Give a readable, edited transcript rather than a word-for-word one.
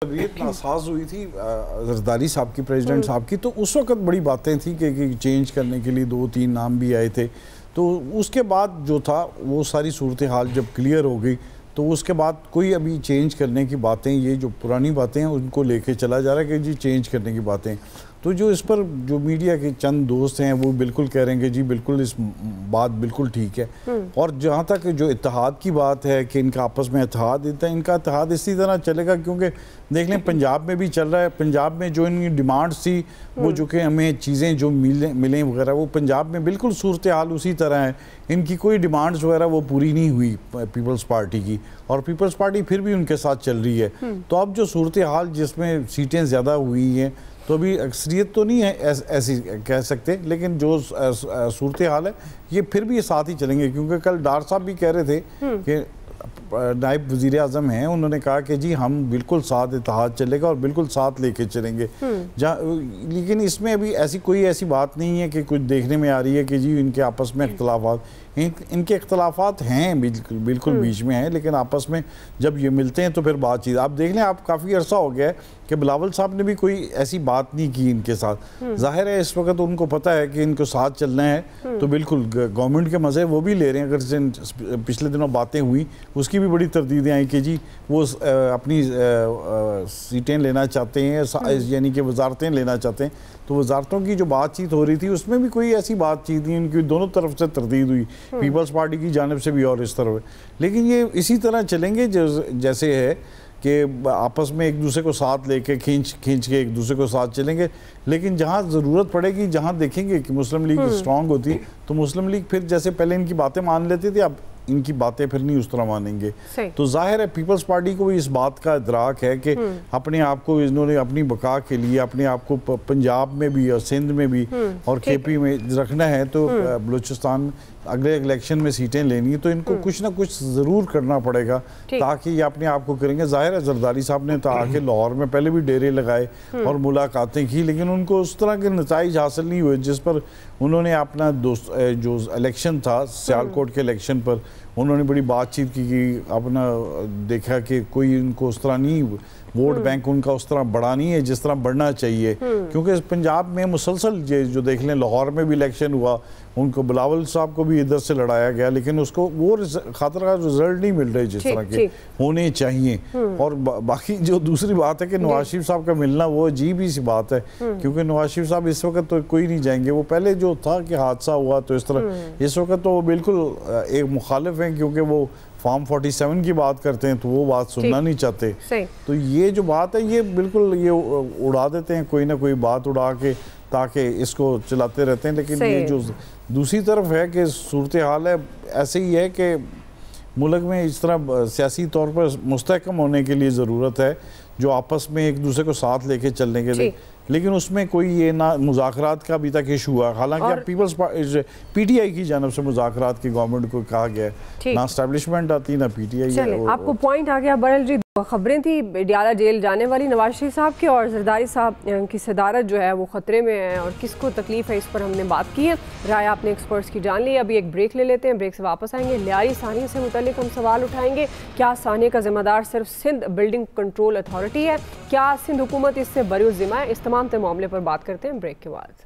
तबीयत नासाज हुई थी जरदारी साहब की, प्रेसिडेंट साहब की, तो उस वक्त बड़ी बातें थी कि चेंज करने के लिए 2-3 नाम भी आए थे। तो उसके बाद जो था वो सारी सूरत हाल जब क्लियर हो गई तो उसके बाद कोई अभी चेंज करने की बातें, ये जो पुरानी बातें हैं उनको लेके चला जा रहा है कि जी चेंज करने की बातें। तो जो इस पर जो मीडिया के चंद दोस्त हैं वो बिल्कुल कह रहे हैं कि जी बिल्कुल इस बात बिल्कुल ठीक है। और जहाँ तक जो इत्तेहाद की बात है कि इनका आपस में इत्तेहाद, इनका इत्तेहाद इसी तरह चलेगा क्योंकि देख लें पंजाब में भी चल रहा है। पंजाब में जो इनकी डिमांड्स थी वो जो कि हमें चीज़ें जो मिलें वगैरह, वो पंजाब में बिल्कुल सूरत हाल उसी तरह है। इनकी कोई डिमांड्स वगैरह वो पूरी नहीं हुई पीपल्स पार्टी की, और पीपल्स पार्टी फिर भी उनके साथ चल रही है। तो अब जो सूरत हाल जिसमें सीटें ज़्यादा हुई हैं तो अभी अक्सरियत तो नहीं है ऐसी कह सकते, लेकिन जो सूरत हाल है ये फिर भी साथ ही चलेंगे। क्योंकि कल डार साहब भी कह रहे थे कि नायब वज़ीर आज़म हैं, उन्होंने कहा कि जी हम बिल्कुल साथ इत्तेहाद चलेगा और बिल्कुल साथ लेके चलेंगे। लेकिन इसमें अभी कोई ऐसी बात नहीं है कि कुछ देखने में आ रही है कि जी इनके आपस में इख्तलाफात, इनके इख्तलाफात हैं बिल्कुल बीच में हैं, लेकिन आपस में जब ये मिलते हैं तो फिर बातचीत। आप देख लें, आप काफ़ी अरसा हो गया है कि बिलावल साहब ने भी कोई ऐसी बात नहीं की इनके साथ। जाहिर है इस वक्त उनको पता है कि इनको साथ चलना है, तो बिल्कुल गवर्नमेंट के मज़े वो भी ले रहे हैं। अगर पिछले दिनों बातें हुई उसकी भी बड़ी तरदीदें आई कि जी वो अपनी सीटें लेना चाहते हैं, यानी कि वजारतें लेना चाहते हैं। तो वजारतों की जो बातचीत हो रही थी उसमें भी कोई ऐसी बातचीत नहीं, इनकी दोनों तरफ से तरदीद हुई, पीपल्स पार्टी की जानिब से भी और इस तरह। लेकिन ये इसी तरह चलेंगे जैसे है कि आपस में एक दूसरे को साथ लेके खींच के एक दूसरे को साथ चलेंगे। लेकिन जहाँ ज़रूरत पड़ेगी, जहाँ देखेंगे कि मुस्लिम लीग स्ट्रॉन्ग होती तो मुस्लिम लीग फिर जैसे पहले इनकी बातें मान लेती थी, अब इनकी बातें फिर नहीं उस तरह मानेंगे। तो जाहिर है पीपल्स पार्टी को भी इस बात का इदराक है कि अपने आप को इन्होंने अपनी बका के लिए अपने आप को पंजाब में भी और सिंध में भी और केपी में रखना है। तो बलूचिस्तान अगले इलेक्शन में सीटें लेनी है तो इनको कुछ ना कुछ ज़रूर करना पड़ेगा ताकि ये अपने आप को करेंगे। जाहिर है जरदारी साहब ने तो आके लाहौर में पहले भी डेरे लगाए और मुलाकातें की, लेकिन उनको उस तरह के नताइज हासिल नहीं हुए जिस पर उन्होंने अपना जो इलेक्शन था सियालकोट के इलेक्शन पर उन्होंने बड़ी बातचीत की अपना देखा कि कोई इनको उस तरह नहीं, वोट बैंक उनका उस तरह बड़ा नहीं है जिस तरह बढ़ना चाहिए। क्योंकि पंजाब में मुसलसल जो देख लें, लाहौर में भी इलेक्शन हुआ, उनको बिलावल साहब को भी इधर से लड़ाया गया, लेकिन उसको वो खातर का रिजल्ट नहीं मिल रहे जिस तरह के होने चाहिए। और बाकी जो दूसरी बात है कि नवाज शरीफ साहब का मिलना वो अजीब ही सी बात है, क्योंकि नवाज शरीफ साहब इस वक्त तो कोई नहीं जाएंगे। वो पहले जो था कि हादसा हुआ तो इस तरह, इस वक्त तो वो बिल्कुल एक मुखालिफ हैं क्योंकि वो फॉर्म 47 की बात करते हैं तो वो बात सुनना नहीं चाहते। तो ये जो बात है ये बिल्कुल ये उड़ा देते हैं, कोई ना कोई बात उड़ा के ताकि इसको चलाते रहते हैं। लेकिन ये जो दूसरी तरफ है कि सूरत हाल है ऐसे ही है कि मुल्क में इस तरह सियासी तौर पर मुस्तहकम होने के लिए ज़रूरत है जो आपस में एक दूसरे को साथ लेके चलने के लिए, लेकिन उसमें कोई ये ना मुज़ाकरात का अभी तक इशू हुआ। हालांकि अब पीपल्स पीटीआई की जानब से मुज़ाकरात की गवर्नमेंट को कहा गया है, ना एस्टैब्लिशमेंट आती ना पीटीआई। आपको पॉइंट आ गया बरल जी। खबरें थी डियाला जेल जाने वाली नवाज शरीफ साहब की और जरदारी साहब की सदारत जो है वो ख़तरे में है और किसको तकलीफ है इस पर हमने बात की है। राय आपने एक्सपर्ट्स की जान ली। अभी एक ब्रेक ले लेते हैं, ब्रेक से वापस आएंगे। लियारी सानी से मुतल्लिक हम सवाल उठाएंगे। क्या साने का जिम्मेदार सिर्फ सिंध बिल्डिंग कंट्रोल अथॉरिटी है? क्या सिंध हुकूमत इससे बरी ज़िम्मा है? इस तमाम मामले पर बात करते हैं ब्रेक के बाद।